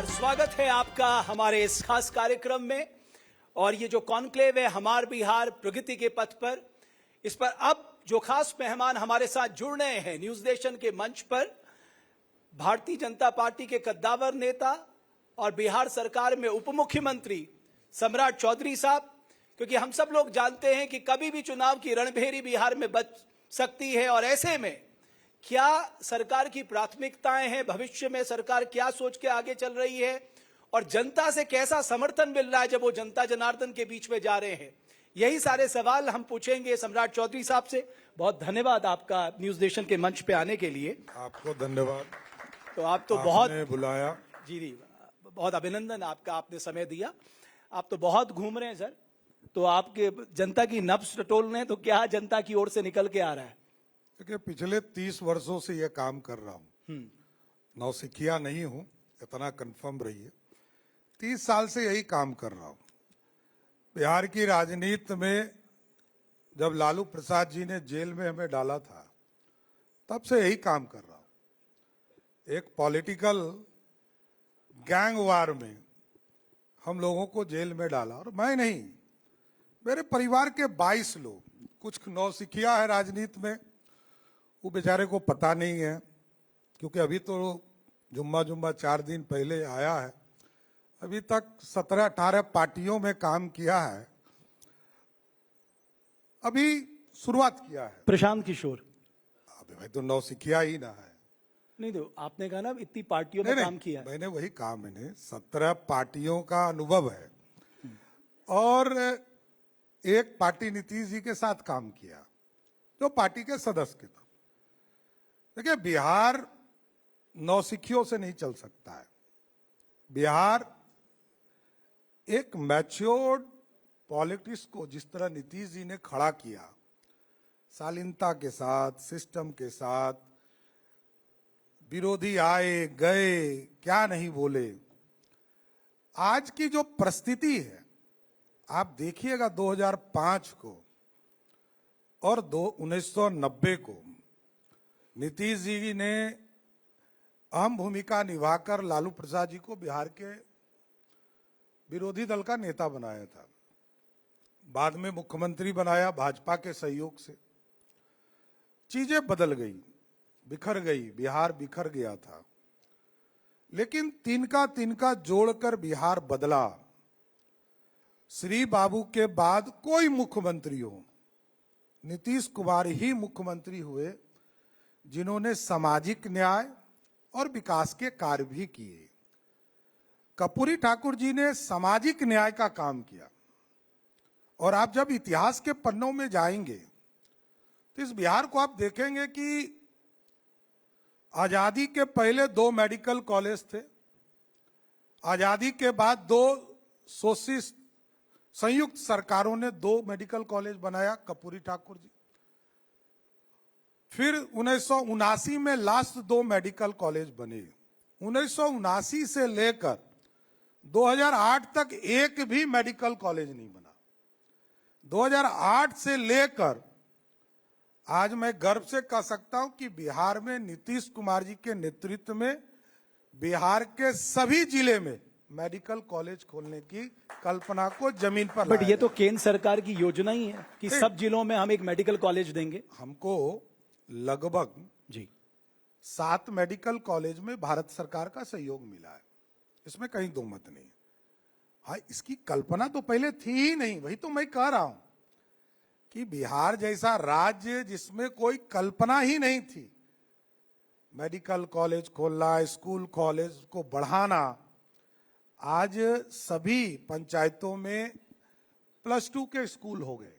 नमस्कार, स्वागत है आपका हमारे इस खास कार्यक्रम में। और ये जो कॉन्क्लेव है हमार बिहार प्रगति के पथ पर, इस पर अब जो खास मेहमान हमारे साथ जुड़ रहे हैं न्यूज नेशन के मंच पर, भारतीय जनता पार्टी के कद्दावर नेता और बिहार सरकार में उप मुख्यमंत्री सम्राट चौधरी साहब। क्योंकि हम सब लोग जानते हैं कि कभी भी चुनाव की रणभेरी बिहार में बच सकती है, और ऐसे में क्या सरकार की प्राथमिकताएं हैं, भविष्य में सरकार क्या सोच के आगे चल रही है, और जनता से कैसा समर्थन मिल रहा है जब वो जनता जनार्दन के बीच में जा रहे हैं, यही सारे सवाल हम पूछेंगे सम्राट चौधरी साहब से। बहुत धन्यवाद आपका न्यूज नेशन के मंच पे आने के लिए। आपको धन्यवाद। तो आप तो बहुत बुलाया। जी, बहुत अभिनंदन आपका, आपने समय दिया। आप तो बहुत घूम रहे हैं सर, तो आपके जनता की नब्ज टटोल रहे हैं, तो क्या जनता की ओर से निकल के आ रहा है? देखिए, पिछले 30 वर्षों से यह काम कर रहा हूँ। नौसिखिया नहीं हूँ, इतना कंफर्म रहिए। 30 साल से यही काम कर रहा हूँ। बिहार की राजनीति में जब लालू प्रसाद जी ने जेल में हमें डाला था, तब से यही काम कर रहा हूँ। एक पॉलिटिकल गैंग वार में हम लोगों को जेल में डाला, और मैं नहीं, मेरे परिवार के 22 लोग। कुछ नौसिखिया है राजनीति में, वो बेचारे को पता नहीं है, क्योंकि अभी तो जुम्मा 4 दिन पहले आया है, अभी तक 17-18 पार्टियों में काम किया है, अभी शुरुआत किया है। प्रशांत किशोर अभी भाई तो नौसिखिया ही ना है। नहीं, तो आपने कहा ना इतनी पार्टियों में काम किया है। मैंने वही कहा, मैंने 17 पार्टियों का अनुभव है, और एक पार्टी नीतीश जी के साथ काम किया, जो पार्टी के सदस्य के थे। देखिए, बिहार नौसिखियों से नहीं चल सकता है। बिहार एक मैच्योर्ड पॉलिटिक्स को जिस तरह नीतीश जी ने खड़ा किया, शालीनता के साथ, सिस्टम के साथ, विरोधी आए गए, क्या नहीं बोले। आज की जो परिस्थिति है, आप देखिएगा 2005 को और 1990 को नीतीश जी ने अहम भूमिका निभाकर लालू प्रसाद जी को बिहार के विरोधी दल का नेता बनाया था। बाद में मुख्यमंत्री बनाया भाजपा के सहयोग से। चीजें बदल गई, बिखर गई, बिहार बिखर गया था। लेकिन तिनका जोड़कर बिहार बदला। श्री बाबू के बाद कोई मुख्यमंत्री हो, नीतीश कुमार ही मुख्यमंत्री हुए, जिन्होंने सामाजिक न्याय और विकास के कार्य भी किए। कर्पूरी ठाकुर जी ने सामाजिक न्याय का काम किया, और आप जब इतिहास के पन्नों में जाएंगे तो इस बिहार को आप देखेंगे कि आजादी के पहले 2 मेडिकल कॉलेज थे, आजादी के बाद 2 सोशलिस्ट संयुक्त सरकारों ने 2 मेडिकल कॉलेज बनाया, कर्पूरी ठाकुर जी। फिर 1979 में लास्ट 2 मेडिकल कॉलेज बने। 1979 से लेकर 2008 तक एक भी मेडिकल कॉलेज नहीं बना। 2008 से लेकर आज मैं गर्व से कह सकता हूं कि बिहार में नीतीश कुमार जी के नेतृत्व में बिहार के सभी जिले में मेडिकल कॉलेज खोलने की कल्पना को जमीन पर बट ये तो केंद्र सरकार की योजना ही है कि सब जिलों में हम एक मेडिकल कॉलेज देंगे। हमको लगभग 7 मेडिकल कॉलेज में भारत सरकार का सहयोग मिला है, इसमें कहीं दो मत नहीं। हाँ, इसकी कल्पना तो पहले थी ही नहीं। वही तो मैं कह रहा हूं कि बिहार जैसा राज्य जिसमें कोई कल्पना ही नहीं थी, मेडिकल कॉलेज खोलना, स्कूल कॉलेज को बढ़ाना, आज सभी पंचायतों में +2 के स्कूल हो गए।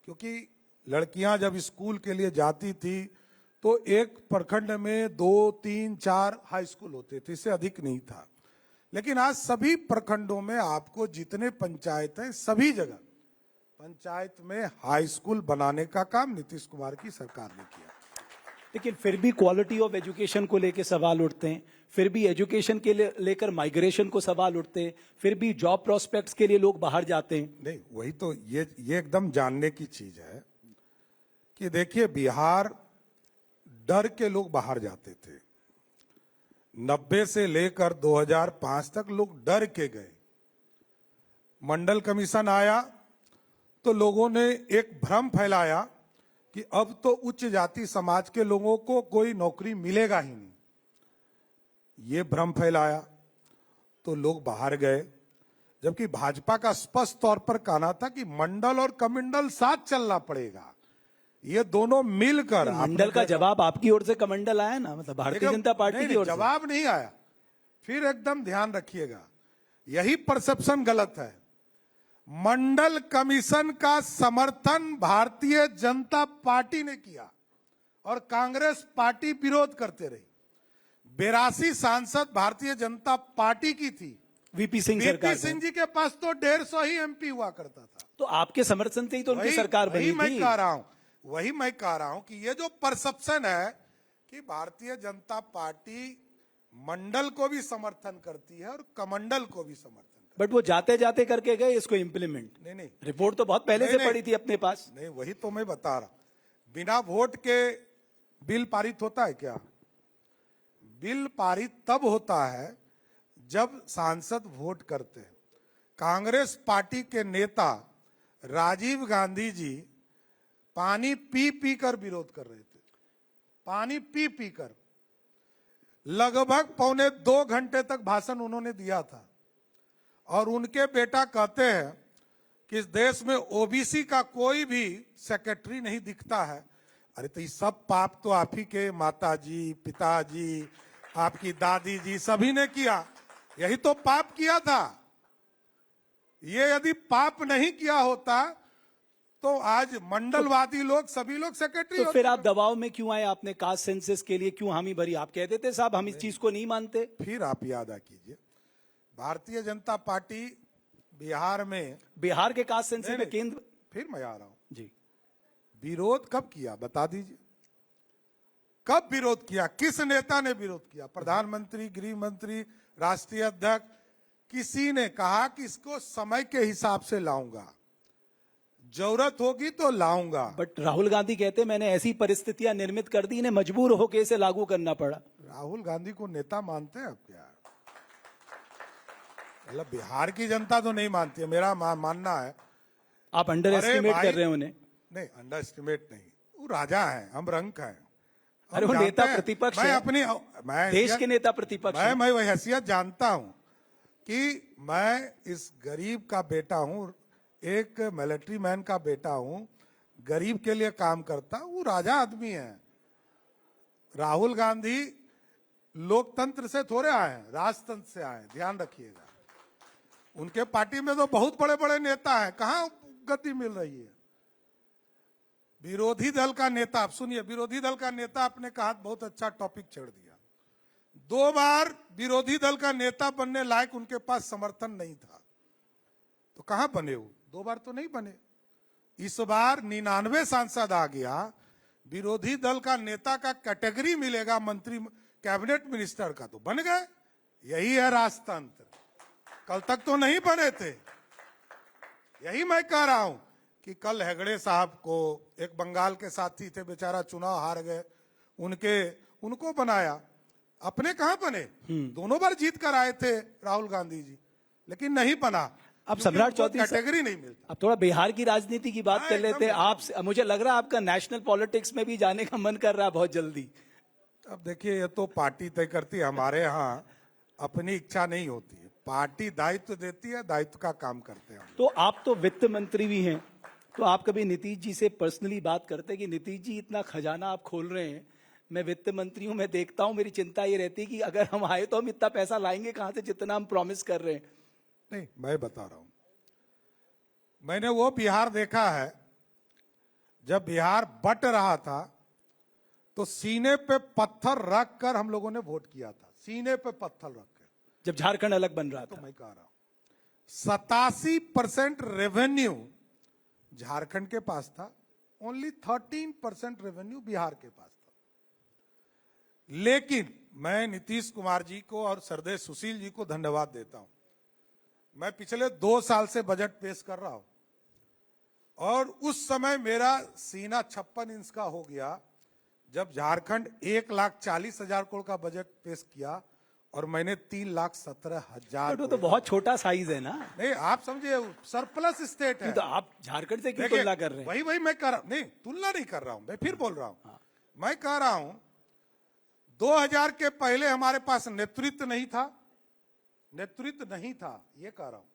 क्योंकि लड़कियां जब स्कूल के लिए जाती थी तो एक प्रखंड में 2, 3, 4 हाई स्कूल होते थे, इससे अधिक नहीं था। लेकिन आज सभी प्रखंडों में आपको जितने पंचायत हैं, सभी जगह पंचायत में हाई स्कूल बनाने का काम नीतीश कुमार की सरकार ने किया। लेकिन फिर भी क्वालिटी ऑफ एजुकेशन को लेकर सवाल उठते हैं, फिर भी एजुकेशन के लेकर माइग्रेशन को सवाल उठते हैं, फिर भी जॉब प्रोस्पेक्ट्स के लिए लोग बाहर जाते हैं। नहीं, वही तो ये एकदम जानने की चीज है कि देखिए, बिहार डर के लोग बाहर जाते थे। 90 से लेकर 2005 तक लोग डर के गए। मंडल कमीशन आया तो लोगों ने एक भ्रम फैलाया कि अब तो उच्च जाति समाज के लोगों को कोई नौकरी मिलेगा ही नहीं। ये भ्रम फैलाया तो लोग बाहर गए, जबकि भाजपा का स्पष्ट तौर पर कहना था कि मंडल और कमंडल साथ चलना पड़ेगा, ये दोनों मिलकर। मंडल का जवाब आपकी ओर से कमंडल आया ना, मतलब भारतीय जनता पार्टी की ओर से जवाब नहीं आया। फिर एकदम ध्यान रखिएगा, यही परसेप्शन गलत है। मंडल कमीशन का समर्थन भारतीय जनता पार्टी ने किया और कांग्रेस पार्टी विरोध करते रही। 82 सांसद भारतीय जनता पार्टी की थी। वीपी सिंह सरकार वीपी सिंह जी के पास तो 150 ही एमपी हुआ करता था। तो आपके समर्थन से ही तो उनकी सरकार बनी थी। वही मैं कह रहा हूं कि ये जो परसेप्शन है कि भारतीय जनता पार्टी मंडल को भी समर्थन करती है और कमंडल को भी समर्थन करती बट वो जाते जाते करके गए इसको इम्प्लीमेंट। नहीं, रिपोर्ट तो बहुत पहले से पड़ी थी अपने पास। नहीं, वही तो मैं बता रहा। बिना वोट के बिल पारित होता है क्या? बिल पारित तब होता है जब सांसद वोट करते हैं। कांग्रेस पार्टी के नेता राजीव गांधी जी पानी पी पी कर विरोध कर रहे थे, पानी पी पी कर। लगभग 1.25 घंटे तक भाषण उन्होंने दिया था और उनके बेटा कहते हैं कि इस देश में ओबीसी का कोई भी सेक्रेटरी नहीं दिखता है। अरे तो ये सब पाप तो आप ही के माताजी, पिताजी, आपकी दादी जी सभी ने किया, यही तो पाप किया था। ये यदि पाप नहीं किया होता तो आज मंडलवादी लोग सभी लोग सेक्रेटरी। तो फिर आप दबाव में क्यों आए? आपने कास्ट सेंसस के लिए क्यों हामी भरी? आप कहते थे साहब हम इस चीज को नहीं मानते। फिर आप याद कीजिए, भारतीय जनता पार्टी बिहार के कास्ट सेंसस में केंद्र। फिर मैं आ रहा हूं जी, विरोध कब किया बता दीजिए, कब विरोध किया? किस नेता ने विरोध किया? प्रधानमंत्री, गृह मंत्री, राष्ट्रीय अध्यक्ष? किसी ने कहा कि इसको समय के हिसाब से लाऊंगा, जरूरत होगी तो लाऊंगा। बट राहुल गांधी कहते मैंने ऐसी परिस्थितियां निर्मित कर दी, इन्हें मजबूर होकर इसे लागू करना पड़ा। राहुल गांधी को नेता मानते हैं आप क्या? मतलब बिहार की जनता तो नहीं मानती है, मेरा मानना है। आप अंडर एस्टिमेट कर रहे हैं उन्हें। नहीं, अंडर एस्टिमेट नहीं, वो राजा हैं, हम रंक हैं। अरे वो नेता प्रतिपक्ष है। मैं देश के नेता प्रतिपक्ष है। मैं वही हैसियत जानता हूं कि मैं इस गरीब का बेटा हूं, एक मिलिट्री मैन का बेटा हूं, गरीब के लिए काम करता। वो राजा आदमी है। राहुल गांधी लोकतंत्र से थोड़े आए हैं, राजतंत्र से आए, ध्यान रखिएगा। उनके पार्टी में तो बहुत बड़े बड़े नेता हैं, कहां गति मिल रही है? विरोधी दल का नेता, आप सुनिए, विरोधी दल का नेता अपने कहा बहुत अच्छा टॉपिक छेड़ दिया। 2 बार विरोधी दल का नेता बनने लायक उनके पास समर्थन नहीं था, तो कहां बने? वो 2 बार तो नहीं बने। इस बार 99 सांसद आ गया, विरोधी दल का नेता का कैटेगरी मिलेगा मंत्री, कैबिनेट मिनिस्टर का, तो बन गए। यही है राजतंत्र। कल तक तो नहीं बने थे। यही मैं कह रहा हूं कि कल हेगड़े साहब को, एक बंगाल के साथी थे, बेचारा चुनाव हार गए, उनको बनाया, अपने कहां बने? दोनों बार जीत कर आए थे राहुल गांधी जी, लेकिन नहीं बना। अब सम्राट चौधरी कैटेगरी नहीं मिलता। अब थोड़ा बिहार की राजनीति की बात कर लेते हैं। आप, मुझे लग रहा है आपका नेशनल पॉलिटिक्स में भी जाने का मन कर रहा है बहुत जल्दी। अब देखिए, ये तो पार्टी तय करती है, हमारे यहाँ अपनी इच्छा नहीं होती है, पार्टी दायित्व देती है, दायित्व का काम करते हैं। तो आप तो वित्त मंत्री भी हैं, तो आप कभी नीतीश जी से पर्सनली बात करते हैं कि नीतीश जी इतना खजाना आप खोल रहे हैं, मैं वित्त मंत्री हूं, मैं देखता हूं, मेरी चिंता ये रहती है कि अगर हम आए तो हम इतना पैसा लाएंगे कहां से जितना हम प्रॉमिस कर रहे हैं? नहीं, मैं बता रहा हूं, मैंने वो बिहार देखा है जब बिहार बट रहा था तो सीने पे पत्थर रख कर हम लोगों ने वोट किया था, सीने पे पत्थर रख कर, जब झारखंड अलग बन रहा था। तो मैं कह रहा हूं 87% रेवेन्यू झारखंड के पास था, ओनली 13% रेवेन्यू बिहार के पास था। लेकिन मैं नीतीश कुमार जी को और सरदेव सुशील जी को धन्यवाद देता हूं। मैं पिछले 2 साल से बजट पेश कर रहा हूं और उस समय मेरा सीना 56 इंच का हो गया जब झारखंड 1,40,000 करोड़ का बजट पेश किया और मैंने 3,17,000। तो बहुत छोटा साइज है ना। नहीं, आप समझिए, सरप्लस स्टेट है। तो आप झारखंड से क्यों देखिए, तुलना कर रहे हैं? वही मैं कर रहा हूं, नहीं तुलना नहीं कर रहा हूं, मैं फिर बोल रहा हूं। मैं कह रहा हूं 2000 के पहले हमारे पास नेतृत्व नहीं था, नेतृत्व नहीं था, ये कह रहा हूं।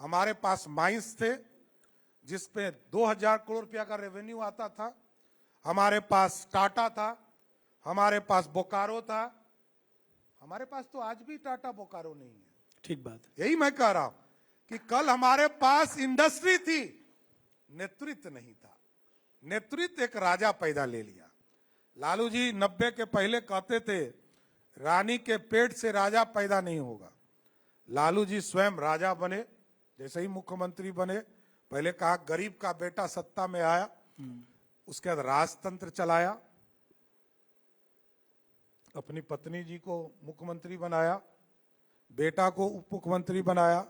हमारे पास माइंस थे जिसपे 2000 करोड़ रुपया का रेवेन्यू आता था, हमारे पास टाटा था, हमारे पास बोकारो था। हमारे पास तो आज भी टाटा बोकारो नहीं है। ठीक बात है। यही मैं कह रहा हूं कि कल हमारे पास इंडस्ट्री थी, नेतृत्व नहीं था। नेतृत्व एक राजा पैदा ले लिया। लालू जी 90 के पहले कहते थे रानी के पेट से राजा पैदा नहीं होगा। लालू जी स्वयं राजा बने, जैसे ही मुख्यमंत्री बने पहले कहा गरीब का बेटा सत्ता में आया, उसके बाद राजतंत्र चलाया, अपनी पत्नी जी को मुख्यमंत्री बनाया, बेटा को उप मुख्यमंत्री बनाया,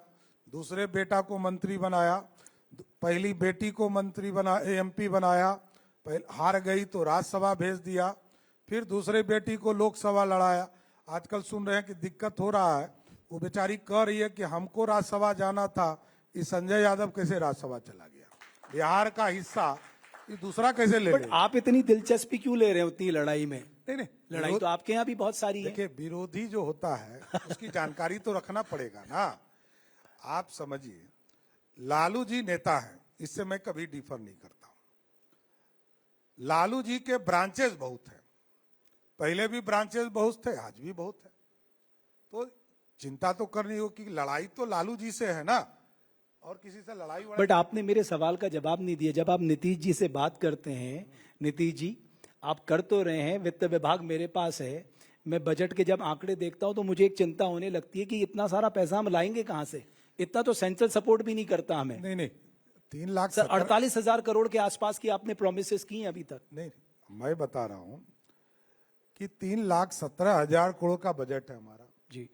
दूसरे बेटा को मंत्री बनाया, पहली बेटी को मंत्री बना एमपी बनाया, हार गई तो राज्यसभा भेज दिया, फिर दूसरे बेटी को लोकसभा लड़ाया। आजकल सुन रहे हैं कि दिक्कत हो रहा है, वो बेचारी कह रही है कि हमको राज्यसभा जाना था, इस संजय यादव कैसे राज्यसभा चला गया, बिहार का हिस्सा ये दूसरा कैसे ले बट आप इतनी दिलचस्पी क्यों ले रहे हैं उतनी लड़ाई में? नहीं, लड़ाई तो आपके यहाँ भी बहुत सारी है। देखिए, विरोधी जो होता है उसकी जानकारी तो रखना पड़ेगा ना। आप समझिए, लालू जी नेता हैं, इससे मैं कभी डिफर नहीं करता हूं। लालू जी के ब्रांचेस बहुत हैं, पहले भी ब्रांचेस बहुत थे, आज भी बहुत है। तो चिंता तो करनी होगी कि लड़ाई तो लालू जी से है ना, और किसी से लड़ाई बट आपने मेरे सवाल का जवाब नहीं दिया। जब आप नीतीश जी से बात करते हैं, नीतीश जी आप कर तो रहे हैं, वित्त विभाग मेरे पास है, मैं बजट के जब आंकड़े देखता हूं तो मुझे एक चिंता होने लगती है कि इतना सारा पैसा हम लाएंगे कहां से? इतना तो सेंट्रल सपोर्ट भी नहीं करता हमें। नहीं 3 लाख सर 48,000 करोड़ के आसपास की आपने प्रोमिसेस की हैं अभी तक। नहीं, मैं बता रहा हूं कि 3,17,000 करोड़ का बजट है हमारा जी।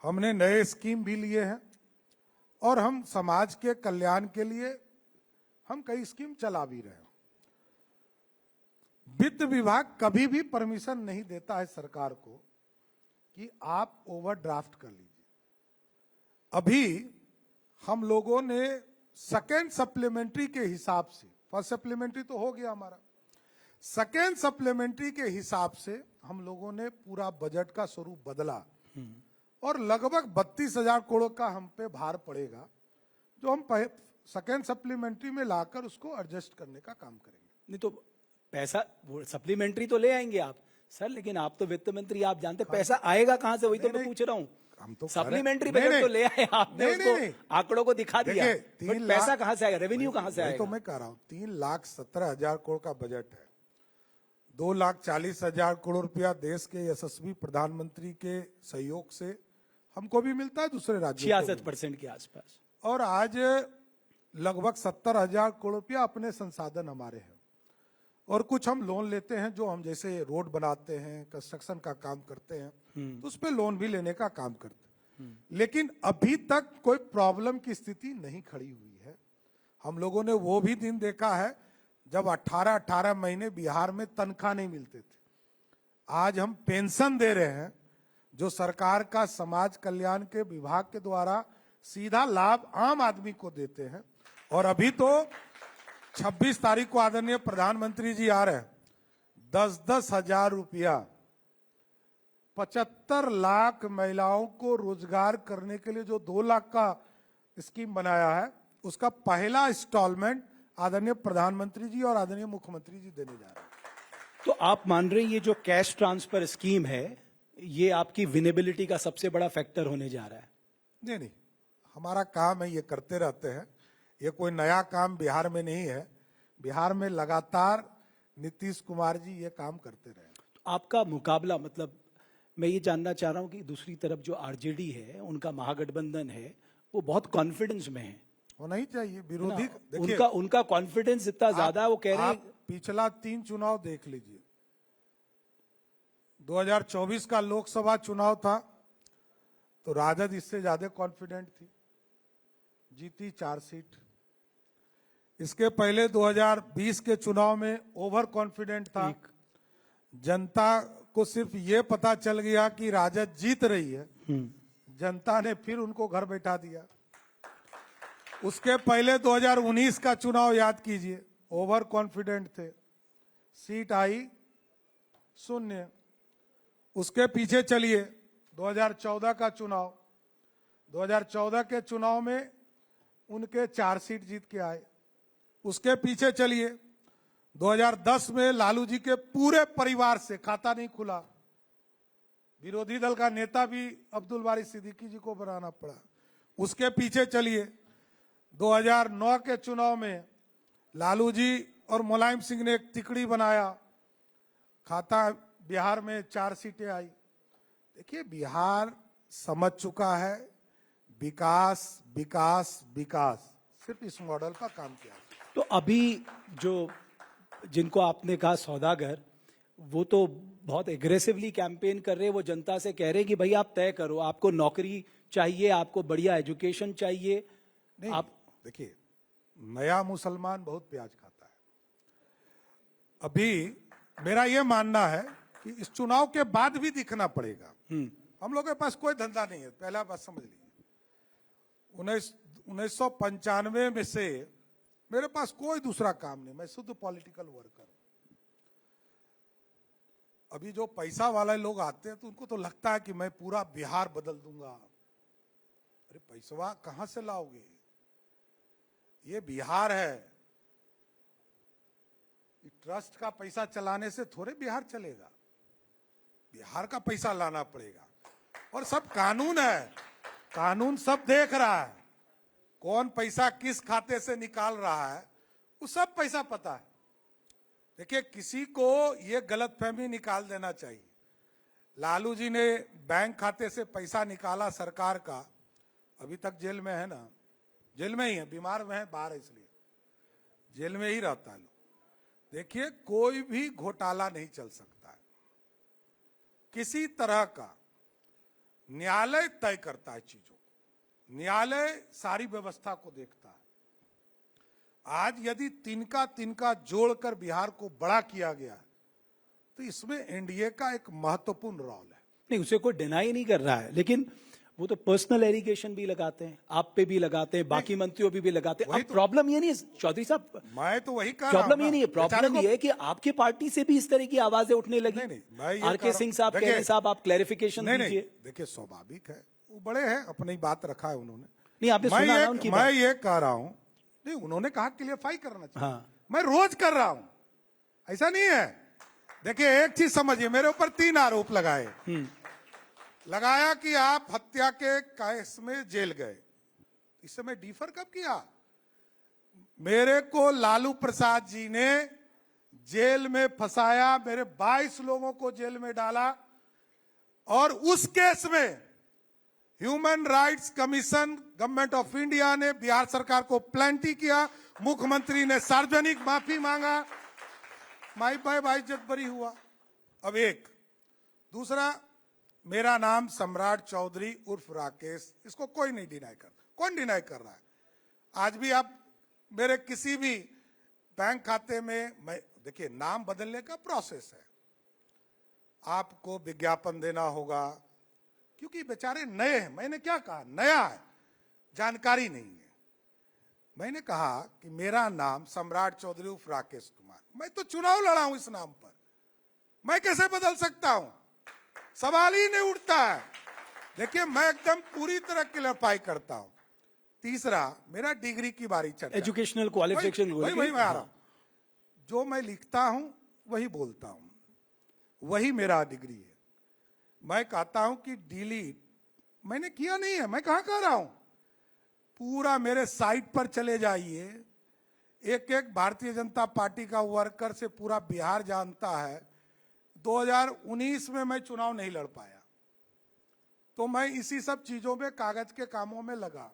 हमने नए स्कीम भी लिए हैं और हम समाज के कल्याण के लिए हम कई स्कीम चला भी रहे हैं। वित्त विभाग कभी भी परमिशन नहीं देता है सरकार को कि आप ओवरड्राफ्ट कर लीजिए। अभी हम लोगों ने सेकेंड सप्लीमेंट्री के हिसाब से, फर्स्ट सप्लीमेंट्री तो हो गया हमारा, सेकेंड सप्लीमेंट्री के हिसाब से हम लोगों ने पूरा बजट का स्वरूप बदला और लगभग 32,000 करोड़ का हम पे भार पड़ेगा, जो हम सेकेंड सप्लीमेंट्री में लाकर उसको एडजस्ट करने का काम करेंगे। नहीं तो पैसा सप्लीमेंट्री तो ले आएंगे आप सर, लेकिन आप तो वित्त मंत्री, आप जानते पैसा आएगा कहां से? वही तो मैं पूछ रहा हूं। हम तो सप्लीमेंट्री बजट तो ले आए आपने, उसको आंकड़ों को दिखा दिया, बट पैसा कहां से आएगा? रेवेन्यू कहां से आएगा? तो मैं कह रहा हूं 3,17,000 करोड़ का बजट है, 2,40,000 करोड़ रुपया देश के यशस्वी प्रधानमंत्री के सहयोग से हमको भी मिलता है, दूसरे राज्यों 66% के आसपास, और आज लगभग 70,000 करोड़ रुपया अपने संसाधन हमारे हैं, और कुछ हम लोन लेते हैं, जो हम जैसे रोड बनाते हैं, कंस्ट्रक्शन का काम करते हैं, तो उस पर लोन भी लेने का काम करते हैं। लेकिन अभी तक कोई प्रॉब्लम की स्थिति नहीं खड़ी हुई है। हम लोगों ने वो भी दिन देखा है जब 18-18 महीने बिहार में तनख्वाह नहीं मिलते थे। आज हम पेंशन दे रहे हैं, जो सरकार का समाज कल्याण के विभाग के द्वारा सीधा लाभ आम आदमी को देते हैं। और अभी तो 26 तारीख को आदरणीय प्रधानमंत्री जी आ रहे हैं, 10-10 हजार रुपया 75 लाख महिलाओं को रोजगार करने के लिए जो 2 लाख का स्कीम बनाया है, उसका पहला इंस्टॉलमेंट आदरणीय प्रधानमंत्री जी और आदरणीय मुख्यमंत्री जी देने जा रहे हैं। तो आप मान रहे हैं ये जो कैश ट्रांसफर स्कीम है, ये आपकी विनेबिलिटी का सबसे बड़ा फैक्टर होने जा रहा है? नहीं, हमारा काम है, ये करते रहते हैं, ये कोई नया काम बिहार में नहीं है। बिहार में लगातार नीतीश कुमार जी ये काम करते रहे। तो आपका मुकाबला, मतलब मैं ये जानना चाह रहा हूं कि दूसरी तरफ जो आरजेडी है, उनका महागठबंधन है, वो बहुत कॉन्फिडेंस में है। होना ही चाहिए। विरोधी उनका कॉन्फिडेंस इतना ज्यादा है, वो कह रहे हैं। पिछला 3 चुनाव देख लीजिए, 2024 का लोकसभा चुनाव था तो राजद इससे ज्यादा कॉन्फिडेंट थी, जीती 4 सीट। इसके पहले 2020 के चुनाव में ओवर कॉन्फिडेंट था, जनता को सिर्फ ये पता चल गया कि राजद जीत रही है, जनता ने फिर उनको घर बैठा दिया। उसके पहले 2019 का चुनाव याद कीजिए, ओवर कॉन्फिडेंट थे, सीट आई 0। उसके पीछे चलिए 2014 का चुनाव, 2014 के चुनाव में उनके 4 सीट जीत के आए। उसके पीछे चलिए 2010 में लालू जी के पूरे परिवार से खाता नहीं खुला, विरोधी दल का नेता भी अब्दुल बारी सिद्दीकी जी को बनाना पड़ा। उसके पीछे चलिए 2009 के चुनाव में लालू जी और मुलायम सिंह ने एक तिकड़ी बनाया, खाता बिहार में 4 सीटें आई। देखिए बिहार समझ चुका है विकास विकास विकास, सिर्फ इस मॉडल पर काम किया। तो अभी जो जिनको आपने कहा सौदागर, वो तो बहुत एग्रेसिवली कैंपेन कर रहे हैं, वो जनता से कह रहे हैं कि भाई आप तय करो, आपको नौकरी चाहिए, आपको बढ़िया एजुकेशन चाहिए। नहीं, आप देखिए नया मुसलमान बहुत प्याज खाता है। अभी मेरा यह मानना है कि इस चुनाव के बाद भी दिखना पड़ेगा। हम लोगों के पास कोई धंधा नहीं है, पहला बात समझ लीजिए। 1995 में से मेरे पास कोई दूसरा काम नहीं, मैं शुद्ध पॉलिटिकल वर्कर हूं। अभी जो पैसा वाले लोग आते हैं तो उनको तो लगता है कि मैं पूरा बिहार बदल दूंगा। अरे पैसा कहां से लाओगे? ये बिहार है, ट्रस्ट का पैसा चलाने से थोड़े बिहार चलेगा, बिहार का पैसा लाना पड़ेगा। और सब कानून है, कानून सब देख रहा है, कौन पैसा किस खाते से निकाल रहा है, वो सब पैसा पता है। देखिए किसी को ये गलतफहमी निकाल देना चाहिए, लालू जी ने बैंक खाते से पैसा निकाला सरकार का, अभी तक जेल में है ना, जेल में ही है, बीमार में है, बाहर है इसलिए जेल में ही रहता है लोग। देखिए कोई भी घोटाला नहीं चल सकता है, किसी तरह का न्यायालय तय करता है चीजों को, न्यायालय सारी व्यवस्था को देखता है। आज यदि तिनका तिनका जोड़कर बिहार को बड़ा किया गया तो इसमें एनडीए का एक महत्वपूर्ण रोल है। नहीं, उसे कोई डिनाई नहीं कर रहा है, लेकिन वो तो पर्सनल एलिगेशन भी लगाते हैं, आप पे भी लगाते हैं, बाकी मंत्रियों पे भी लगाते हैं। अब प्रॉब्लम ये नहीं है चौधरी साहब, मैं तो वही कह रहा हूं, प्रॉब्लम ये नहीं है, प्रॉब्लम ये है कि आपकी पार्टी से भी इस तरह की आवाजें उठने लगी। नहीं, आरके सिंह साहब कह रहे हैं साहब आप क्लैरिफिकेशन दीजिए। देखिए स्वाभाविक है, वो बड़े हैं, अपनी बात रखा है उन्होंने। नहीं, आपने सुना ना उनकी बात? मैं ये कह रहा हूं, नहीं उन्होंने कहा क्लियरफाई करना चाहिए। हाँ। मैं रोज कर रहा हूं, ऐसा नहीं है। देखिए एक चीज समझिए, मेरे ऊपर 3 आरोप लगाया कि आप हत्या के केस में जेल गए। इस समय डिफर कब किया? मेरे को लालू प्रसाद जी ने जेल में फंसाया, मेरे 22 लोगों को जेल में डाला, और उस केस में human rights commission government of India ने बिहार सरकार को प्लेंटी किया, मुख्यमंत्री ने सार्वजनिक माफी मांगा, माई बाय बाइज्जत बरी हुआ। अब एक दूसरा, मेरा नाम सम्राट चौधरी उर्फ राकेश, इसको कोई नहीं डिनाई कर, कौन डिनाई कर रहा है? आज भी आप मेरे किसी भी बैंक खाते में, मैं देखिए नाम बदलने का प्रोसेस है, आपको विज्ञापन देना होगा, क्योंकि बेचारे नए हैं। मैंने क्या कहा, नया है, जानकारी नहीं है। मैंने कहा कि मेरा नाम सम्राट चौधरी उर्फ राकेश कुमार, मैं तो चुनाव लड़ा हूं इस नाम पर, मैं कैसे बदल सकता हूं? सवाल ही नहीं उठता है। देखिए मैं एकदम पूरी तरह क्लियरफाई करता हूं। तीसरा, मेरा डिग्री की बारी चल रहा है, एजुकेशनल क्वालिफिकेशन, वही मैं आ रहा हूं। जो मैं लिखता हूं वही बोलता हूं, वही मेरा डिग्री है। मैं कहता हूं कि डिलीट मैंने किया नहीं है, मैं कहां कह रहा हूं, पूरा मेरे साइट पर चले जाइए, एक एक भारतीय जनता पार्टी का वर्कर से पूरा बिहार जानता है। 2019 में मैं चुनाव नहीं लड़ पाया, तो मैं इसी सब चीजों में, कागज के कामों में लगा।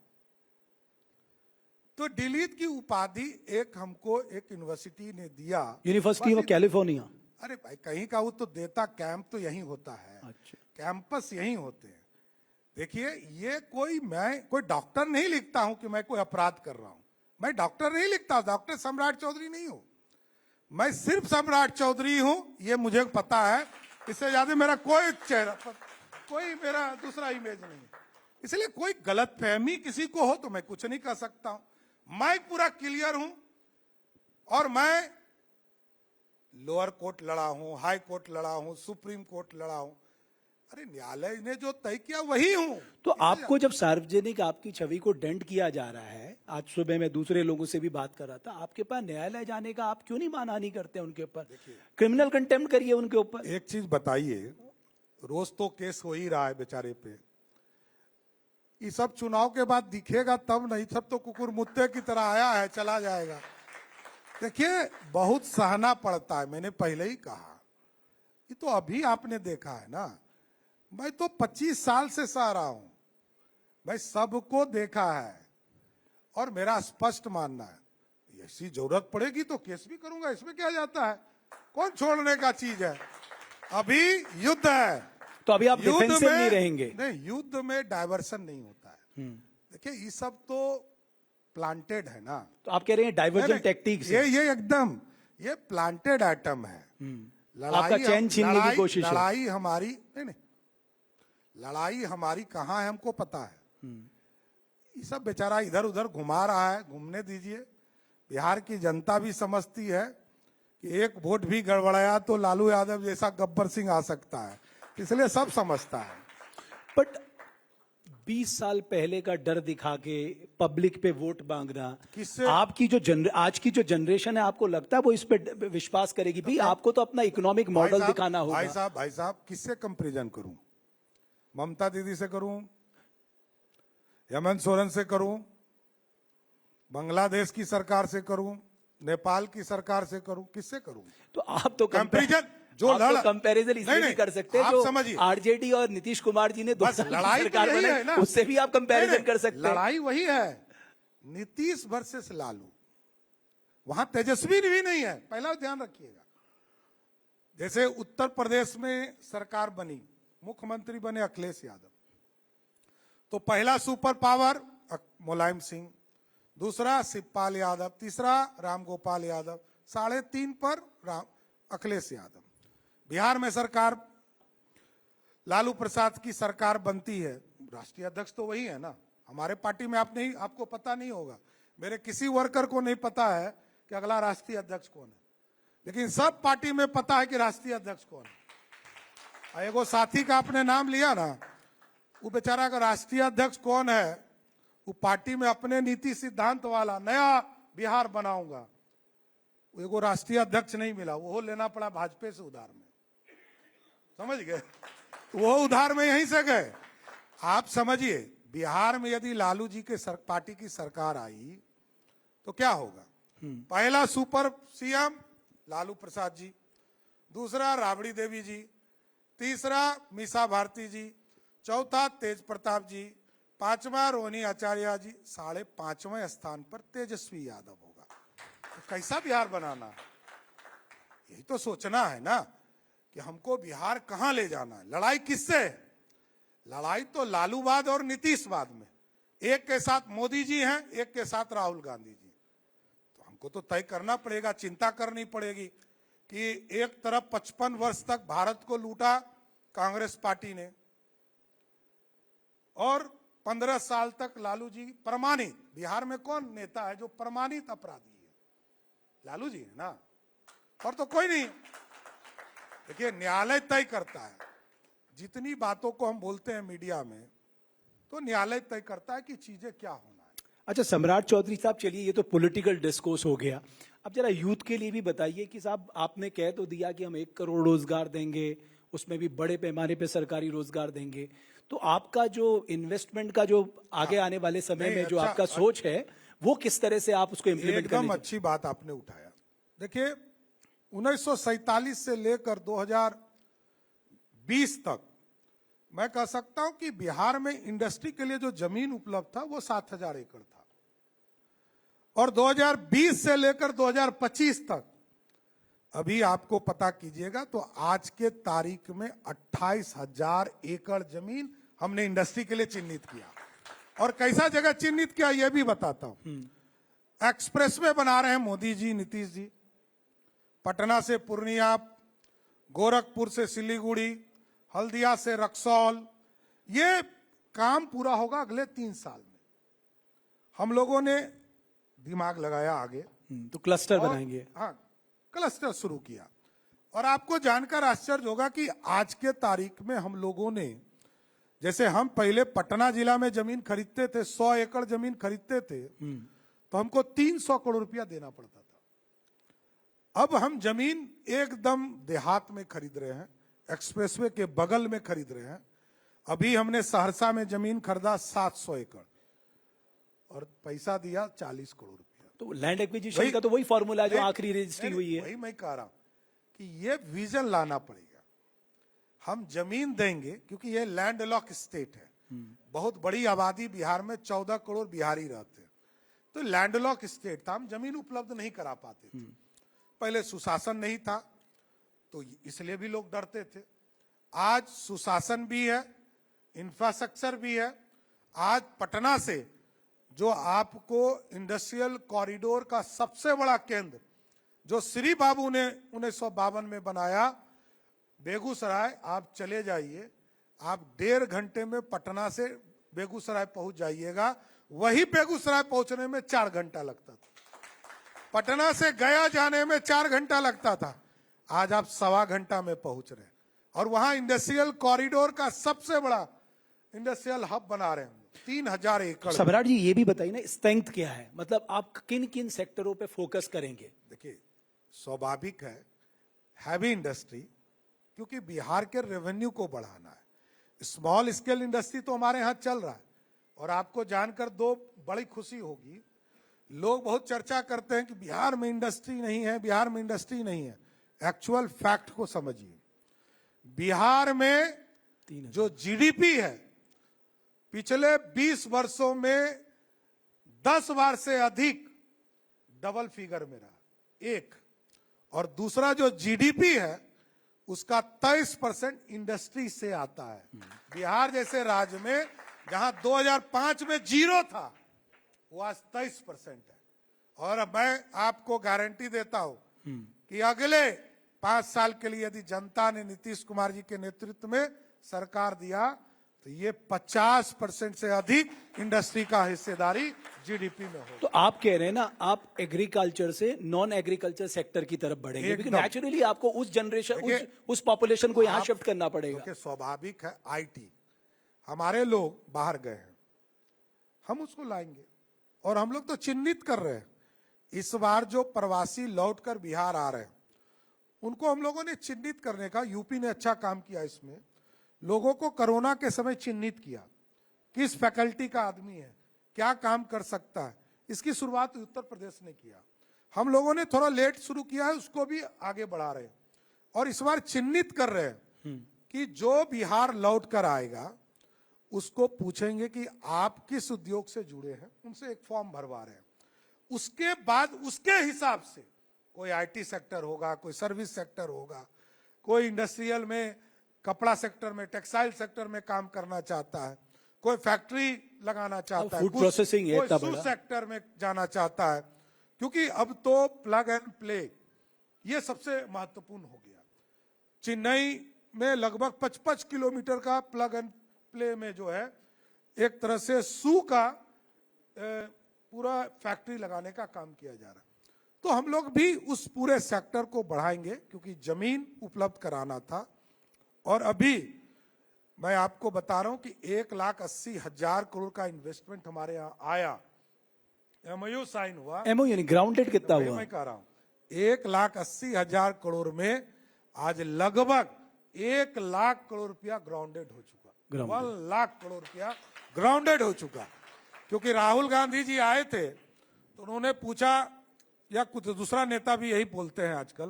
तो डिलीट की उपाधि एक हमको एक यूनिवर्सिटी ने दिया, यूनिवर्सिटी ऑफ कैलिफोर्निया। अरे भाई कहीं का वो तो देता, कैंप तो यहीं होता है। अच्छा। कैंपस यहीं होते हैं। देखिए ये मैं कोई डॉक्टर नहीं लिखता हूं कि मैं कोई अपराध कर रहा हूं, मैं डॉक्टर नहीं लिखता, डॉक्टर सम्राट चौधरी नहीं हूं, मैं सिर्फ सम्राट चौधरी हूं, ये मुझे पता है। इससे ज्यादा मेरा कोई चेहरा पर कोई मेरा दूसरा इमेज नहीं है। इसलिए कोई गलत फहमी किसी को हो तो मैं कुछ नहीं कर सकता हूं। मैं पूरा क्लियर हूं और मैं लोअर कोर्ट लड़ा हूं, हाई कोर्ट लड़ा हूं, सुप्रीम कोर्ट लड़ा हूं। अरे न्यायालय ने जो तय किया वही हूं। तो आपको जब सार्वजनिक आपकी छवि को डेंट किया जा रहा है, आज सुबह मैं दूसरे लोगों से भी बात कर रहा था, आपके पास न्यायालय जाने का आप क्यों नहीं मानहानि करते उनके ऊपर? क्रिमिनल कंटेम्प्ट करिए उनके ऊपर। एक चीज बताइए, रोज तो केस हो ही रहा है बेचारे पे। ये सब चुनाव के बाद दिखेगा तब नहीं, सब तो कुकुर मुत्ते की तरह आया है चला जाएगा। देखिए बहुत सहना पड़ता है, मैंने पहले ही कहा। ये तो अभी आपने देखा है ना, मैं तो 25 साल से सह रहा हूं, मैं सबको देखा है और मेरा स्पष्ट मानना है ऐसी जरूरत पड़ेगी तो केस भी करूंगा, इसमें क्या जाता है, कौन छोड़ने का चीज है। अभी युद्ध है तो अभी आप डिफेंसिव नहीं रहेंगे? नहीं, युद्ध में डाइवर्सन नहीं होता है। देखिए ये सब तो प्लांटेड है ना। तो आप कह रहे हैं डाइवर्जन टेक्टिक्स? ये एकदम ये प्लांटेड आइटम है। आपका चैन छीनने की कोशिश है। लड़ाई हमारी नहीं, लड़ाई हमारी कहाँ है हमको पता है। ये सब बेचारा इधर उधर घुमा रहा है, घूमने दीजिए। बिहार की जनता भी समझती है कि एक वोट भी गड़बड़ाया तो लालू यादव जैसा गब्बर सिंह आ सकता है, इसलिए सब समझता है। बट 20 साल पहले का डर दिखा के पब्लिक पे वोट मांगना, किससे? आपकी जो आज की जो जनरेशन है, आपको लगता है वो इस पे विश्वास करेगी? भाई आपको तो अपना इकोनॉमिक मॉडल दिखाना होगा। भाई साहब किससे कंपैरिजन करूं? ममता दीदी से करूं, हेमंत सोरेन से करूं, बांग्लादेश की सरकार से करूं, नेपाल की सरकार से करूं, किससे करूं? तो आप तो कंपैरिजन जो लड़ कंपैरिजन इसलिए नहीं कर सकते, आप जो समझिए आरजेडी और नीतीश कुमार जी ने दो बस साल की लड़ाई सरकार तो यही बनाई, है ना, उससे भी आप कंपैरिजन कर सकते हैं। लड़ाई वही है, नीतीश वर्सेस लालू। वहां तेजस्वी भी नहीं है, पहला ध्यान रखिएगा। जैसे उत्तर प्रदेश में सरकार बनी, मुख्यमंत्री बने अखिलेश यादव, तो पहला सुपर पावर मुलायम सिंह, दूसरा शिवपाल यादव, तीसरा रामगोपाल यादव, 3.5 पर अखिलेश यादव। बिहार में सरकार लालू प्रसाद की सरकार बनती है, राष्ट्रीय अध्यक्ष तो वही है ना। हमारे पार्टी में आपको पता नहीं होगा, मेरे किसी वर्कर को नहीं पता है कि अगला राष्ट्रीय अध्यक्ष कौन है, लेकिन सब पार्टी में पता है कि राष्ट्रीय अध्यक्ष कौन है। एगो साथी का आपने नाम लिया ना, वो बेचारा का राष्ट्रीय अध्यक्ष कौन है, वो पार्टी में अपने नीति सिद्धांत वाला नया बिहार बनाऊंगा, वो एगो राष्ट्रीय अध्यक्ष नहीं मिला, वो लेना पड़ा भाजपा से उधार में, समझ गए? वो उधार में यहीं से गए। आप समझिए बिहार में यदि लालू जी के पार्टी की सरकार आई तो क्या होगा? पहला सुपर सीएम लालू प्रसाद जी, दूसरा राबड़ी देवी जी, तीसरा मीसा भारती जी, चौथा तेज प्रताप जी, पांचवा रोहिणी आचार्य जी, 5.5वें स्थान पर तेजस्वी यादव होगा। तो कैसा बिहार बनाना है? यही तो सोचना है ना कि हमको बिहार कहां ले जाना है। लड़ाई किससे? लड़ाई तो लालूवाद और नीतीशवाद में। एक के साथ मोदी जी हैं, एक के साथ राहुल गांधी जी। तो हमको तो तय करना पड़ेगा, चिंता करनी पड़ेगी कि एक तरफ 55 वर्ष तक भारत को लूटा कांग्रेस पार्टी ने, और 15 साल तक लालू जी प्रमाणित, बिहार में कौन नेता है जो प्रमाणित अपराधी है? लालू जी है ना, और तो कोई नहीं। देखिए न्यायालय तय करता है, जितनी बातों को हम बोलते हैं मीडिया में, तो न्यायालय तय करता है कि चीजें क्या होना है। अच्छा सम्राट चौधरी साहब, चलिए ये तो पॉलिटिकल डिस्कोर्स हो गया, अब जरा यूथ के लिए भी बताइए कि साहब आपने कह तो दिया कि हम 1 करोड़ रोजगार देंगे, उसमें भी बड़े पैमाने पे सरकारी रोजगार देंगे, तो आपका जो इन्वेस्टमेंट का जो आगे आने वाले समय में जो आपका सोच है वो किस तरह से आप उसको इम्प्लीमेंट करेंगे? एकदम अच्छी बात आपने उठाया। देखिए 1947 से लेकर 2020 तक मैं कह सकता हूं कि बिहार में इंडस्ट्री के लिए जो जमीन उपलब्ध था वो 7,000 एकड़ था, और 2020 से लेकर 2025 तक अभी आपको पता कीजिएगा तो आज के तारीख में 28,000 एकड़ जमीन हमने इंडस्ट्री के लिए चिन्हित किया। और कैसा जगह चिन्हित किया यह भी बताता हूं। एक्सप्रेसवे बना रहे हैं मोदी जी, नीतीश जी, पटना से पूर्णिया, गोरखपुर से सिलीगुड़ी, हल्दिया से रक्सौल, ये काम पूरा होगा अगले 3 साल में। हम लोगों ने दिमाग लगाया आगे, तो क्लस्टर और- बनाएंगे। हाँ, क्लस्टर शुरू किया। और आपको जानकर आश्चर्य होगा कि आज के तारीख में हम लोगों ने, जैसे हम पहले पटना जिला में जमीन खरीदते थे, 100 एकड़ जमीन खरीदते थे, तो हमको 300 करोड़ रुपया देना पड़ता था। अब हम जमीन एकदम देहात में खरीद रहे हैं, एक्सप्रेसवे के बगल में खरीद रहे हैं। अभी हमने सहरसा में जमीन खरीदा 700 एकड़ और पैसा दिया 40 करोड़ रुपया। तो लैंड एक्विजिशन का तो वही फॉर्मूला जो नहीं, आखिरी रजिस्ट्री हुई है। वही मैं कह रहा हूं कि ये विजन लाना पड़ेगा। हम जमीन देंगे क्योंकि ये लैंड लॉक स्टेट है, बहुत बड़ी आबादी बिहार में 14 करोड़ बिहारी रहते हैं, तो लैंड लॉक स्टेट था, हम जमीन उपलब्ध नहीं करा पाते थे। पहले सुशासन नहीं था तो इसलिए भी लोग डरते थे। आज सुशासन भी है, इंफ्रास्ट्रक्चर भी है। आज पटना से जो आपको इंडस्ट्रियल कॉरिडोर का सबसे बड़ा केंद्र जो श्री बाबू ने 1952 में बनाया, बेगूसराय, आप चले जाइए, आप 1.5 घंटे में पटना से बेगूसराय पहुंच जाइएगा। वही बेगूसराय पहुंचने में 4 घंटा लगता था। पटना से गया जाने में 4 घंटा लगता था, आज आप 1.25 घंटा में पहुंच रहे हैं। और वहां इंडस्ट्रियल कॉरिडोर का सबसे बड़ा इंडस्ट्रियल हब बना रहे हैं, 3000 एकड़। सम्राट जी ये भी बताइए ना, स्ट्रेंथ क्या है, मतलब आप किन किन सेक्टरों पे फोकस करेंगे? देखिए, स्वाभाविक है हैवी इंडस्ट्री, क्योंकि बिहार के रेवेन्यू को बढ़ाना है। स्मॉल स्केल इंडस्ट्री तो हमारे यहाँ चल रहा है। और आपको जानकर 2 बड़ी खुशी होगी, लोग बहुत चर्चा करते हैं कि बिहार में इंडस्ट्री नहीं है, बिहार में इंडस्ट्री नहीं है। एक्चुअल फैक्ट को समझिए, बिहार में जो जीडीपी है पिछले 20 वर्षों में 10 बार से अधिक डबल फिगर में रहा, एक। और दूसरा जो जीडीपी है उसका 23% इंडस्ट्री से आता है। बिहार जैसे राज्य में जहां 2005 में 0 था, वो आज 23% है। और मैं आपको गारंटी देता हूं कि अगले 5 साल के लिए यदि जनता ने नीतीश कुमार जी के नेतृत्व में सरकार दिया तो ये 50% से अधिक इंडस्ट्री का हिस्सेदारी जीडीपी में हो। तो आप कह रहे हैं ना, आप एग्रीकल्चर से नॉन एग्रीकल्चर सेक्टर की तरफ बढ़ेंगे, क्योंकि एकदम। नेचुरली आपको उस जनरेशन, देखिए, उस पॉपुलेशन को यहाँ आप- शिफ्ट करना पड़ेगा। क्योंकि स्वाभाविक है, आईटी, हमारे लोग बाहर गए हैं, हम उसको लाएंगे। और हम लोग तो चिन्हित कर रहे हैं, इस बार जो प्रवासी लौटकर बिहार आ रहे हैं उनको हम लोगों ने चिन्हित करने का, यूपी ने अच्छा काम किया इसमें, लोगों को कोरोना के समय चिन्हित किया, किस फैकल्टी का आदमी है, क्या काम कर सकता है। इसकी शुरुआत उत्तर प्रदेश ने किया, हम लोगों ने थोड़ा लेट शुरू किया है, उसको भी आगे बढ़ा रहे हैं। और इस बार चिन्हित कर रहे हैं कि जो बिहार लौट कर आएगा उसको पूछेंगे कि आप किस उद्योग से जुड़े हैं, उनसे एक फॉर्म भरवा रहे हैं। उसके बाद उसके हिसाब से कोई आईटी सेक्टर होगा, कोई सर्विस सेक्टर होगा, कोई इंडस्ट्रियल में, कपड़ा सेक्टर में, टेक्सटाइल सेक्टर में काम करना चाहता है, कोई फैक्ट्री लगाना चाहता है, फूड प्रोसेसिंग है कोई इतना शू बड़ा। सेक्टर में जाना चाहता है। क्योंकि अब तो प्लग एंड प्ले ये सबसे महत्वपूर्ण हो गया। चेन्नई में लगभग 55 किलोमीटर का प्लग एंड प्ले में जो है एक तरह से शू का पूरा फैक्ट्री लगाने का काम किया जा रहा है। तो हम लोग भी उस पूरे सेक्टर को बढ़ाएंगे, क्योंकि जमीन उपलब्ध कराना था। और अभी मैं आपको बता रहा हूं कि 1,80,000 करोड़ का इन्वेस्टमेंट हमारे यहाँ आया, एमओयू साइन हुआ। एमओ यानी ग्राउंडेड कितना वही हुआ? मैं कह रहा हूं 1,80,000 करोड़ में आज लगभग 1 लाख करोड़ रुपया ग्राउंडेड हो चुका, 1 लाख करोड़ रुपया ग्राउंडेड हो चुका। क्योंकि राहुल गांधी जी आए थे तो उन्होंने पूछा, या कुछ दूसरा नेता भी यही बोलते हैं आजकल,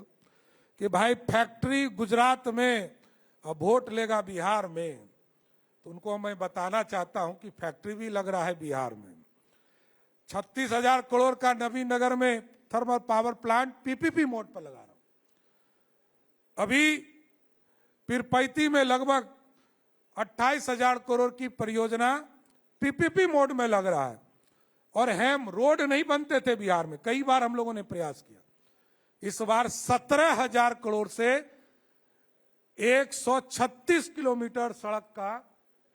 कि भाई फैक्ट्री गुजरात में और वोट लेगा बिहार में। तो उनको मैं बताना चाहता हूं कि फैक्ट्री भी लग रहा है बिहार में। 36,000 करोड़ का नवीनगर में thermal power plant PPP mode पर लगा रहा हूं। अभी पीरपैती में लगभग 28,000 करोड़ की परियोजना पीपीपी मोड में लग रहा है। और हेम रोड नहीं बनते थे बिहार में, कई बार हम लोगों ने प्रयास किया। इस बार 17,000 करोड़ से 136 किलोमीटर सड़क का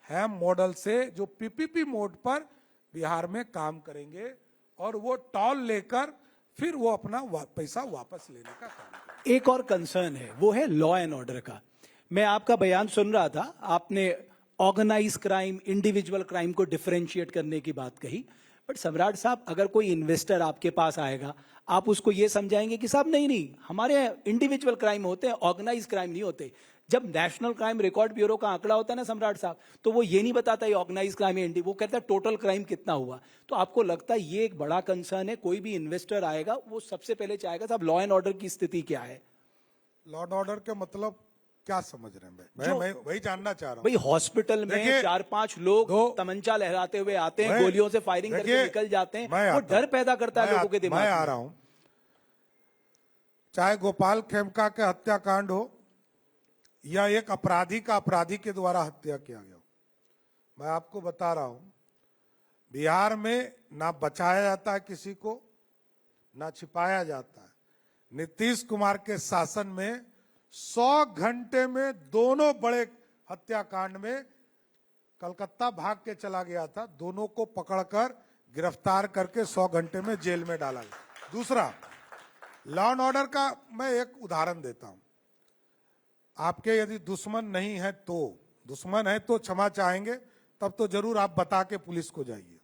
हैम मॉडल से जो पीपीपी मोड पर बिहार में काम करेंगे और वो टॉल लेकर फिर वो अपना पैसा वापस लेने का काम करेंगे। एक और कंसर्न है, वो है लॉ एंड ऑर्डर का। मैं आपका बयान सुन रहा था, आपने ऑर्गेनाइज क्राइम, इंडिविजुअल क्राइम को डिफरेंशिएट करने की बात कही। बट सम्राट साहब, अगर कोई इन्वेस्टर आपके पास आएगा, आप उसको ये समझाएंगे कि साहब नहीं नहीं, हमारे इंडिविजुअल क्राइम होते हैं, ऑर्गेनाइज क्राइम नहीं होते। जब नेशनल क्राइम रिकॉर्ड ब्यूरो का आंकड़ा होता है ना सम्राट साहब, तो वो ये नहीं बताता ये ऑर्गेनाइज क्राइम है, वो कहता है टोटल क्राइम कितना हुआ। तो आपको लगता है ये एक बड़ा कंसर्न है? कोई भी इन्वेस्टर आएगा वो सबसे पहले चाहेगा साहब लॉ एंड ऑर्डर की स्थिति क्या है। लॉ एंड ऑर्डर के मतलब क्या समझ रहे हैं? मैं वही जानना चाह रहा हूं। भाई हॉस्पिटल में देखिए, 4-5 लोग तमंचा लहराते हुए आते हैं, गोलियों से फायरिंग करके निकल जाते हैं, वो डर पैदा करता है लोगों के दिमाग में। मैं आ रहा हूं, चाहे गोपाल खेमका के हत्याकांड हो या एक अपराधी का अपराधी के द्वारा हत्या किया गया हो, मैं आपको बता रहा हूं, बिहार में ना बचाया जाता है किसी को, ना छिपाया जाता है। नीतीश कुमार के शासन में 100 घंटे में दोनों बड़े हत्याकांड में कलकत्ता भाग के चला गया था, दोनों को पकड़कर गिरफ्तार करके 100 घंटे में जेल में डाला गया। दूसरा, लॉ एंड ऑर्डर का मैं एक उदाहरण देता हूं। आपके यदि दुश्मन नहीं है तो, दुश्मन है तो क्षमा चाहेंगे, तब तो जरूर आप बता के पुलिस को जाइए।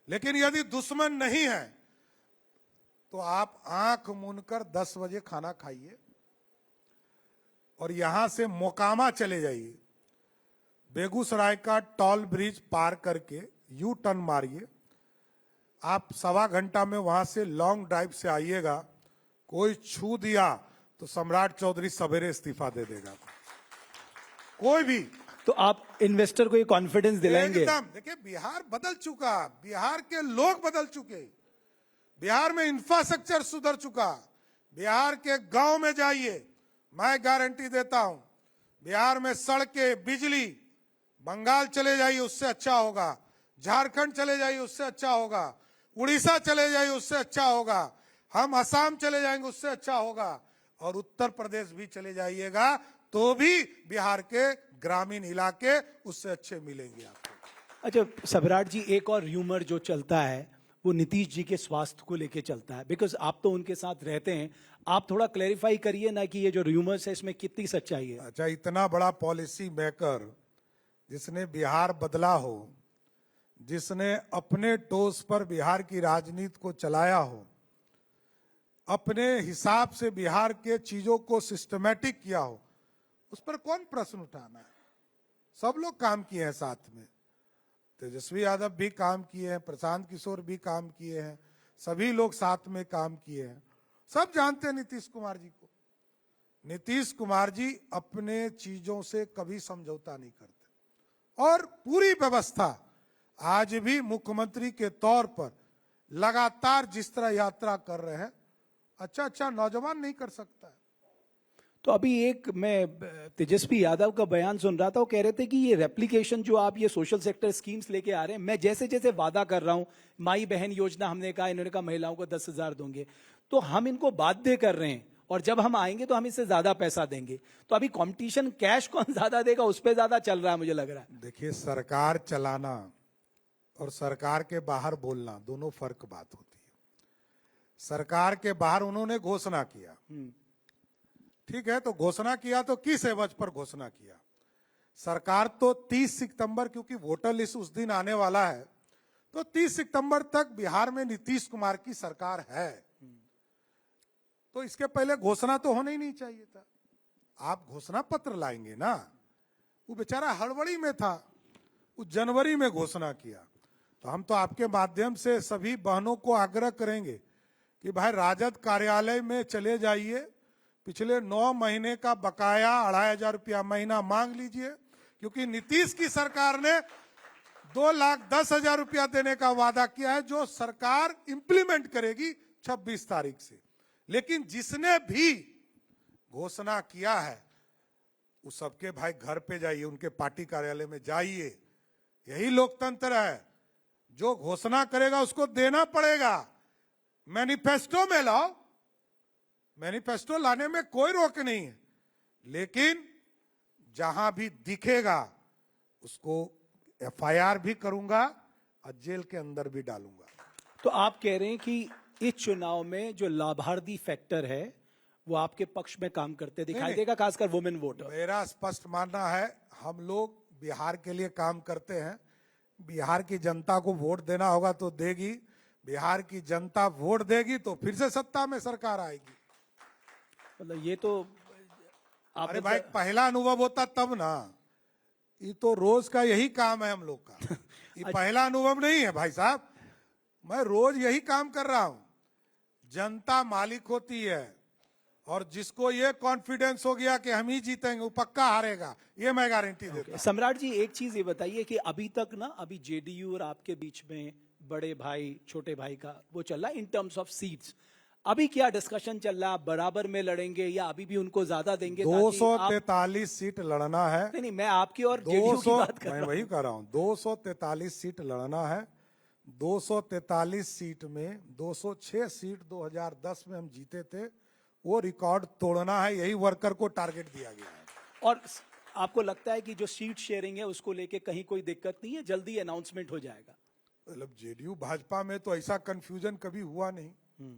लेकिन यदि दुश्मन नहीं है तो आप आंख मूंदकर 10 बजे खाना खाइए और यहां से मोकामा चले जाइए, बेगूसराय का टॉल ब्रिज पार करके यू टर्न मारिए, आप 1.25 घंटा में वहां से लॉन्ग ड्राइव से आइएगा। कोई छू दिया तो सम्राट चौधरी सवेरे इस्तीफा दे देगा, कोई भी। तो आप इन्वेस्टर को ये कॉन्फिडेंस दिलाएंगे? एकदम। देखिए, बिहार बदल चुका, बिहार के लोग बदल चुके, बिहार में इंफ्रास्ट्रक्चर सुधर चुका। बिहार के गांव में जाइए, मैं गारंटी देता हूं, बिहार में सड़कें, बिजली, बंगाल चले जाइए उससे अच्छा होगा, झारखंड चले जाइए उससे अच्छा होगा, उड़ीसा चले जाइए उससे अच्छा होगा, हम असम चले जाएंगे उससे अच्छा होगा, और उत्तर प्रदेश भी चले जाइएगा तो भी बिहार के ग्रामीण इलाके उससे अच्छे मिलेंगे आपको। अच्छा सम्राट जी, एक और र्यूमर जो चलता है वो नीतीश जी के स्वास्थ्य को लेके चलता है, बिकॉज आप तो उनके साथ रहते हैं, आप थोड़ा क्लैरिफाई करिए ना कि ये जो र्यूमर्स है इसमें कितनी सच्चाई है। अच्छा, इतना बड़ा पॉलिसी मेकर जिसने बिहार बदला हो, जिसने अपने टोस पर बिहार की राजनीति को चलाया हो, अपने हिसाब से बिहार के चीजों को सिस्टमैटिक किया हो, उस पर कौन प्रश्न उठाना है? सब लोग काम किए हैं साथ में, तेजस्वी यादव भी काम किए हैं, प्रशांत किशोर भी काम किए हैं, सभी लोग साथ में काम किए हैं, सब जानते हैं नीतीश कुमार जी को। नीतीश कुमार जी अपने चीजों से कभी समझौता नहीं करते और पूरी व्यवस्था आज भी मुख्यमंत्री के तौर पर लगातार जिस तरह यात्रा कर रहे हैं, अच्छा नौजवान नहीं कर सकता है। तो अभी एक मैं तेजस्वी यादव का बयान सुन रहा था, वो कह रहे थे कि ये रेप्लिकेशन जो आप ये सोशल सेक्टर स्कीम्स लेके आ रहे हैं, मैं जैसे जैसे वादा कर रहा हूं, माई बहन योजना हमने कहा, इन्होंने कहा महिलाओं को 10,000 देंगे, तो हम इनको बाध्य कर रहे हैं और जब हम आएंगे तो हम इससे ज्यादा पैसा देंगे। तो अभी कंपटीशन कैश कौन ज्यादा देगा उस पर ज्यादा चल रहा है, मुझे लग रहा है। देखिए, सरकार चलाना और सरकार के बाहर बोलना दोनों फर्क बात होती है। सरकार के बाहर उन्होंने घोषणा किया, ठीक है, तो घोषणा किया तो किस एवज पर घोषणा किया? सरकार तो 30 सितंबर, क्योंकि वोटर लिस्ट उस दिन आने वाला है, तो 30 सितंबर तक बिहार में नीतीश कुमार की सरकार है, तो इसके पहले घोषणा तो होना ही नहीं चाहिए था। आप घोषणा पत्र लाएंगे ना, वो बेचारा हड़बड़ी में था, वो जनवरी में घोषणा किया। तो हम तो आपके माध्यम से सभी बहनों को आग्रह करेंगे कि भाई राजद कार्यालय में चले जाइए, पिछले 9 महीने का बकाया 2,500 रुपया महीना मांग लीजिए, क्योंकि नीतीश की सरकार ने 2,10,000 रुपया देने का वादा किया है, जो सरकार इंप्लीमेंट करेगी 26 तारीख से। लेकिन जिसने भी घोषणा किया है उस सबके भाई घर पे जाइए, उनके पार्टी कार्यालय में जाइए, यही लोकतंत्र है। जो घोषणा करेगा उसको देना पड़ेगा। मैनिफेस्टो में लाओ, मैनिफेस्टो लाने में कोई रोक नहीं है, लेकिन जहां भी दिखेगा उसको एफआईआर भी करूंगा और जेल के अंदर भी डालूंगा। तो आप कह रहे हैं कि इस चुनाव में जो लाभार्थी फैक्टर है वो आपके पक्ष में काम करते दिखाई नहीं। देगा, खासकर वुमेन वोटर। मेरा स्पष्ट मानना है, हम लोग बिहार के लिए काम करते हैं। बिहार की जनता को वोट देना होगा तो देगी, बिहार की जनता वोट देगी तो फिर से सत्ता में सरकार आएगी। मतलब ये तो अरे भाई, पहला अनुभव होता तब ना, ये तो रोज का यही काम है हम लोग का। ये पहला अनुभव नहीं है भाई साहब, मैं रोज यही काम कर रहा हूं। जनता मालिक होती है और जिसको ये कॉन्फिडेंस हो गया कि हम ही जीतेंगे वो पक्का हारेगा, ये मैं गारंटी देता हूं। सम्राट जी, एक चीज ये बताइए कि अभी तक ना, अभी जेडीयू और आपके बीच में बड़े भाई छोटे भाई का वो चल रहा है इन टर्म्स ऑफ सीट्स, अभी क्या डिस्कशन चल रहा है? आप बराबर में लड़ेंगे या अभी भी उनको ज्यादा देंगे? 243 सीट लड़ना है। नहीं, मैं आपकी और जेडीयू की बात कर मैं रहा हूं। वही कह रहा हूं, 243 सीट लड़ना है। 243 सीट में 206 सीट 2010 में हम जीते थे, वो रिकॉर्ड तोड़ना है, यही वर्कर को टारगेट दिया गया है। और आपको लगता है कि जो सीट शेयरिंग है उसको लेके कहीं कोई दिक्कत नहीं है, जल्दी अनाउंसमेंट हो जाएगा? मतलब जेडीयू भाजपा में तो ऐसा कंफ्यूजन कभी हुआ नहीं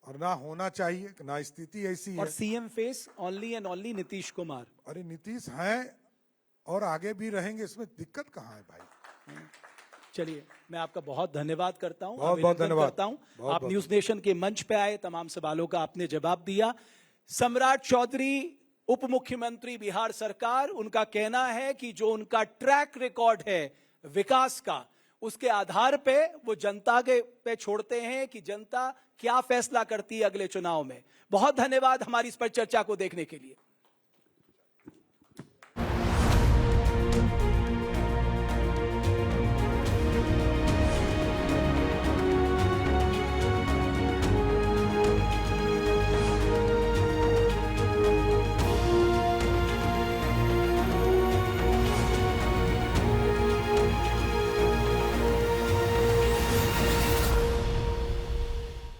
और ना होना चाहिए, ना स्थिति ऐसी और है। CM face only and only Nitish Kumar. अरे नीतीश हैं और आगे भी रहेंगे, इसमें दिक्कत कहाँ है भाई। चलिए, मैं आपका बहुत धन्यवाद करता हूं, बहुत बहुत अभिनंदन धन्यवाद। करता हूं। बहुत आप बहुत न्यूज नेशन के मंच पे आए, तमाम सवालों का आपने जवाब दिया। सम्राट चौधरी, उप मुख्यमंत्री बिहार सरकार, उनका कहना है कि जो उनका ट्रैक रिकॉर्ड है विकास का, उसके आधार पे वो जनता के पे छोड़ते हैं कि जनता क्या फैसला करती है अगले चुनाव में। बहुत धन्यवाद हमारी इस पर चर्चा को देखने के लिए।